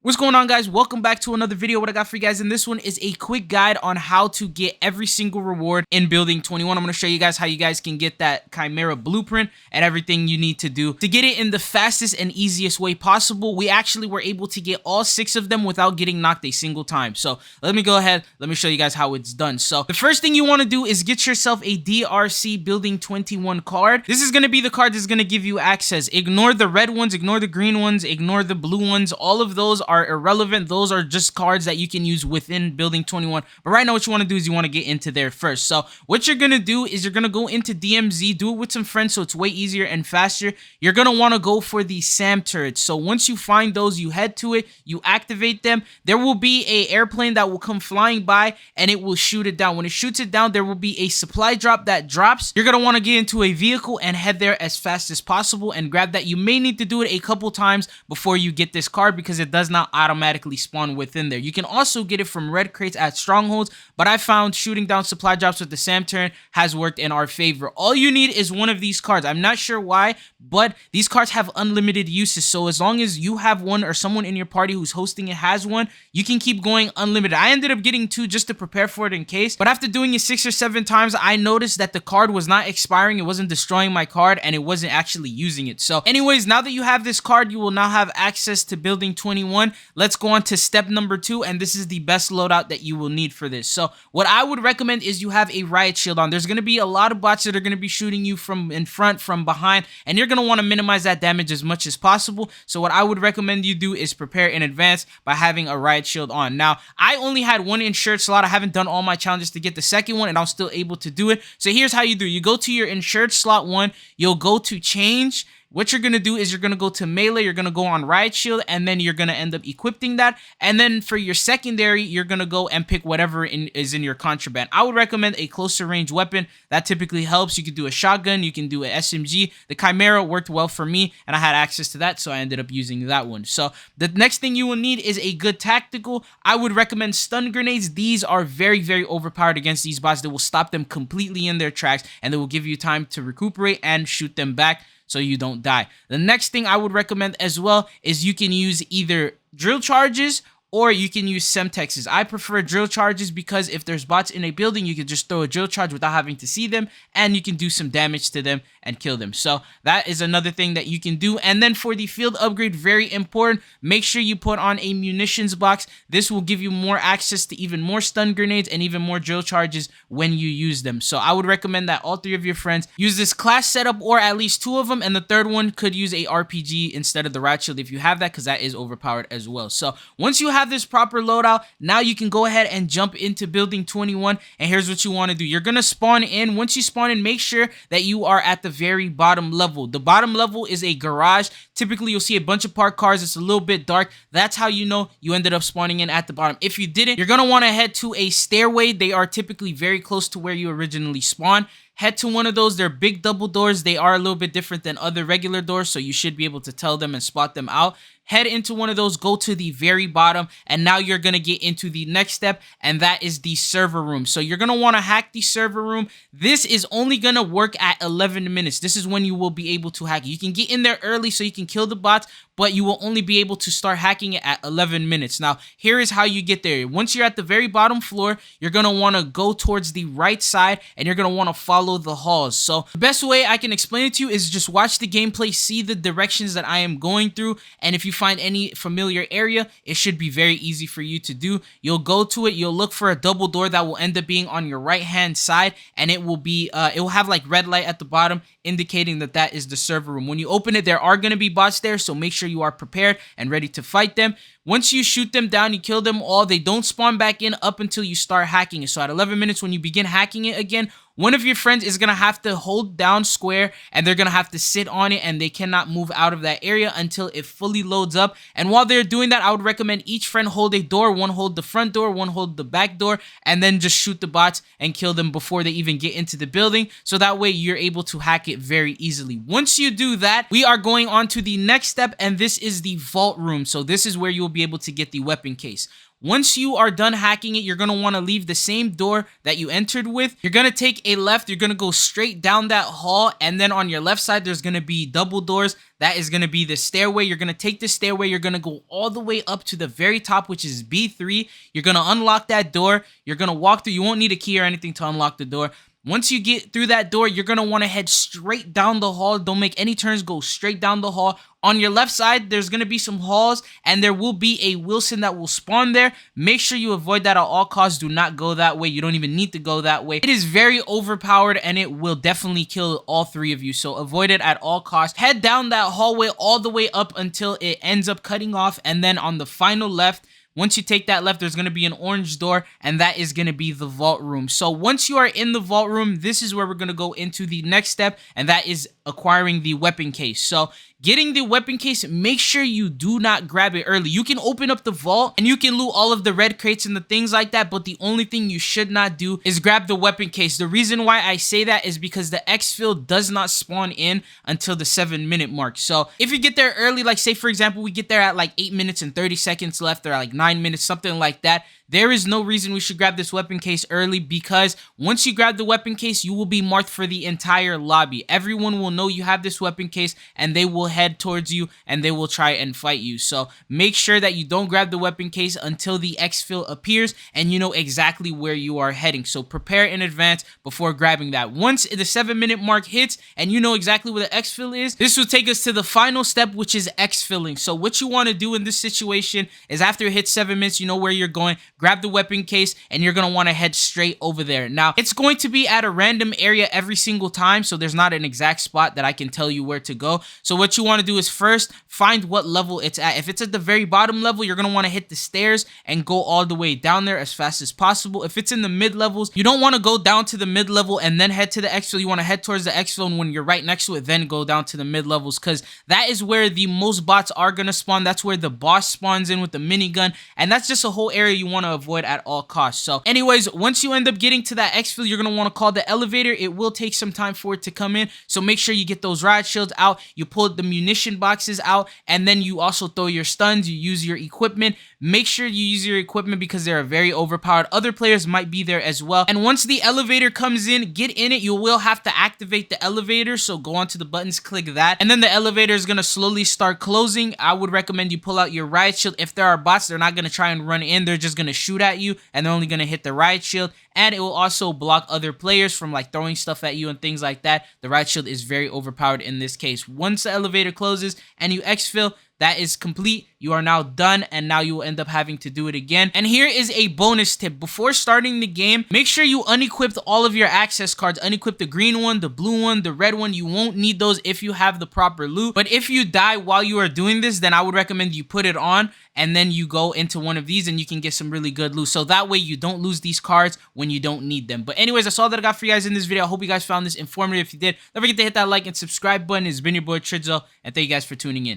What's going on, guys? Welcome back to another video. What I got for you guys in this one is a quick guide on how to get every single reward in Building 21. I'm going to show you guys how you guys can get that Chimera blueprint and everything you need to do to get it in the fastest and easiest way possible. We actually were able to get all 6 of them without getting knocked a single time. So let me go ahead. Let me show you guys how it's done. So the first thing you want to do is get yourself a DRC Building 21 card. This is going to be the card that's going to give you access. Ignore the red ones, ignore the green ones, ignore the blue ones. All of those are irrelevant. Those are just cards that you can use within Building 21. But right now what you want to do is you want to get into there first. So what you're going to do is you're going to go into DMZ, do it with some friends so it's way easier and faster. You're going to want to go for the SAM turrets. So once you find those, you head to it, you activate them. There will be a airplane that will come flying by and it will shoot it down. When it shoots it down, there will be a supply drop that drops. You're going to want to get into a vehicle and head there as fast as possible and grab that. You may need to do it a couple times before you get this card because it does not automatically spawn within there. You can also get it from red crates at strongholds, but I found shooting down supply drops with the SAM turret has worked in our favor. All you need is one of these cards. I'm not sure why, but these cards have unlimited uses. So as long as you have one or someone in your party who's hosting it has one, you can keep going unlimited. I ended up getting 2 just to prepare for it in case, but after doing it 6 or 7 times, I noticed that the card was not expiring. It wasn't destroying my card and it wasn't actually using it. So anyways, now that you have this card, you will now have access to Building 21. Let's go on to step number 2, and this is the best loadout that you will need for this. So what I would recommend is you have a riot shield on. There's going to be a lot of bots that are going to be shooting you from in front, from behind, and you're going to want to minimize that damage as much as possible. So what I would recommend you do is prepare in advance by having a riot shield on. Now, I only had 1 insured slot. I haven't done all my challenges to get the second one, and I was still able to do it. So here's how you do. You go to your insured slot 1, you'll go to change. What you're going to do is you're going to go to melee, you're going to go on riot shield, and then you're going to end up equipping that. And then for your secondary, you're going to go and pick whatever is in your contraband. I would recommend a closer range weapon. That typically helps. You could do a shotgun, you can do an SMG. The Chimera worked well for me, and I had access to that, so I ended up using that one. So the next thing you will need is a good tactical. I would recommend stun grenades. These are very, very overpowered against these bots. They will stop them completely in their tracks, and they will give you time to recuperate and shoot them back so you don't die. The next thing I would recommend as well is you can use either drill charges or you can use semtexes. I prefer drill charges because if there's bots in a building, you can just throw a drill charge without having to see them, and you can do some damage to them and kill them. So that is another thing that you can do. And then for the field upgrade, very important, make sure you put on a munitions box. This will give you more access to even more stun grenades and even more drill charges when you use them. So I would recommend that all 3 of your friends use this class setup, or at least 2 of them, and the third one could use a RPG instead of the riot shield if you have that, because that is overpowered as well. So once you have this proper loadout, now you can go ahead and jump into Building 21, and here's what you want to do. You're going to spawn in. Once you spawn in, make sure that you are at the very bottom level. The bottom level is a garage. Typically, you'll see a bunch of parked cars. It's a little bit dark. That's how you know you ended up spawning in at the bottom. If you didn't, you're going to want to head to a stairway. They are typically very close to where you originally spawned. Head to one of those. They're big double doors. They are a little bit different than other regular doors, so you should be able to tell them and spot them out. Head into one of those, go to the very bottom, and now you're going to get into the next step, and that is the server room. So you're going to want to hack the server room. This is only going to work at 11 minutes. This is when you will be able to hack it. You can get in there early so you can kill the bots, but you will only be able to start hacking it at 11 minutes. Now, here is how you get there. Once you're at the very bottom floor, you're going to want to go towards the right side, and you're going to want to follow the halls. So the best way I can explain it to you is just watch the gameplay, see the directions that I am going through, and if you find any familiar area, it should be very easy for you to do. You'll go to it, you'll look for a double door that will end up being on your right hand side, and it will be it will have like red light at the bottom indicating that that is the server room. When you open it, there are going to be bots there, so make sure you are prepared and ready to fight them. Once you shoot them down, you kill them all, they don't spawn back in up until you start hacking it. So at 11 minutes, when you begin hacking it again, one of your friends is going to have to hold down square, and they're going to have to sit on it, and they cannot move out of that area until it fully loads up. And while they're doing that, I would recommend each friend hold a door. One hold the front door, one hold the back door, and then just shoot the bots and kill them before they even get into the building. So that way you're able to hack it very easily. Once you do that, we are going on to the next step, and this is the vault room. So this is where you'll be able to get the weapon case. Once you are done hacking it, you're going to want to leave the same door that you entered with. You're going to take a left. You're going to go straight down that hall. And then on your left side, there's going to be double doors. That is going to be the stairway. You're going to take the stairway. You're going to go all the way up to the very top, which is B3. You're going to unlock that door. You're going to walk through. You won't need a key or anything to unlock the door. Once you get through that door, you're going to want to head straight down the hall. Don't make any turns. Go straight down the hall. On your left side, there's going to be some halls, and there will be a Wilson that will spawn there. Make sure you avoid that at all costs. Do not go that way. You don't even need to go that way. It is very overpowered, and it will definitely kill all three of you, so avoid it at all costs. Head down that hallway all the way up until it ends up cutting off, and then on the final left, once you take that left, there's going to be an orange door, and that is going to be the vault room. So once you are in the vault room, this is where we're going to go into the next step, and that is acquiring the weapon case. So getting the weapon case, make sure you do not grab it early. You can open up the vault and you can loot all of the red crates and the things like that, but the only thing you should not do is grab the weapon case. The reason why I say that is because the exfil does not spawn in until the 7-minute mark. So if you get there early, like say for example, we get there at like 8 minutes and 30 seconds left, or like 9 minutes, something like that, there is no reason we should grab this weapon case early, because once you grab the weapon case, you will be marked for the entire lobby. Everyone will know you have this weapon case, and they will head towards you, and they will try and fight you. So make sure that you don't grab the weapon case until the exfil appears, and you know exactly where you are heading. So prepare in advance before grabbing that. Once the 7-minute mark hits, and you know exactly where the exfil is, this will take us to the final step, which is exfilling. So what you want to do in this situation is after it hits 7 minutes, you know where you're going. Grab the weapon case, and you're going to want to head straight over there. Now, it's going to be at a random area every single time, so there's not an exact spot that I can tell you where to go. So what you want to do is first find what level it's at. If it's at the very bottom level, you're going to want to hit the stairs and go all the way down there as fast as possible. If it's in the mid levels, you don't want to go down to the mid level and then head to the exfil. You want to head towards the exfil, and when you're right next to it, then go down to the mid levels, because that is where the most bots are going to spawn. That's where the boss spawns in with the minigun, and that's just a whole area you want to avoid at all costs. So anyways, once you end up getting to that exfil, you're going to want to call the elevator. It will take some time for it to come in, so make sure you get those riot shields out, you pull the munition boxes out, and then you also throw your stuns, you use your equipment. Make sure you use your equipment because they are very overpowered. Other players might be there as well. And once the elevator comes in, get in it. You will have to activate the elevator, so go onto the buttons, click that, and then the elevator is going to slowly start closing. I would recommend you pull out your riot shield. If there are bots, they're not going to try and run in, they're just going to shoot at you, and they're only going to hit the riot shield, and it will also block other players from like throwing stuff at you and things like that. The riot shield is very overpowered in this case. Once the elevator closes and you exfil, that is complete. You are now done, and now you will end up having to do it again. And here is a bonus tip. Before starting the game, make sure you unequip all of your access cards. Unequip the green one, the blue one, the red one. You won't need those if you have the proper loot. But if you die while you are doing this, then I would recommend you put it on, and then you go into one of these and you can get some really good loot. So that way you don't lose these cards when you don't need them. But anyways, that's all that I got for you guys in this video. I hope you guys found this informative. If you did, don't forget to hit that like and subscribe button. It's been your boy Tridzo, and thank you guys for tuning in.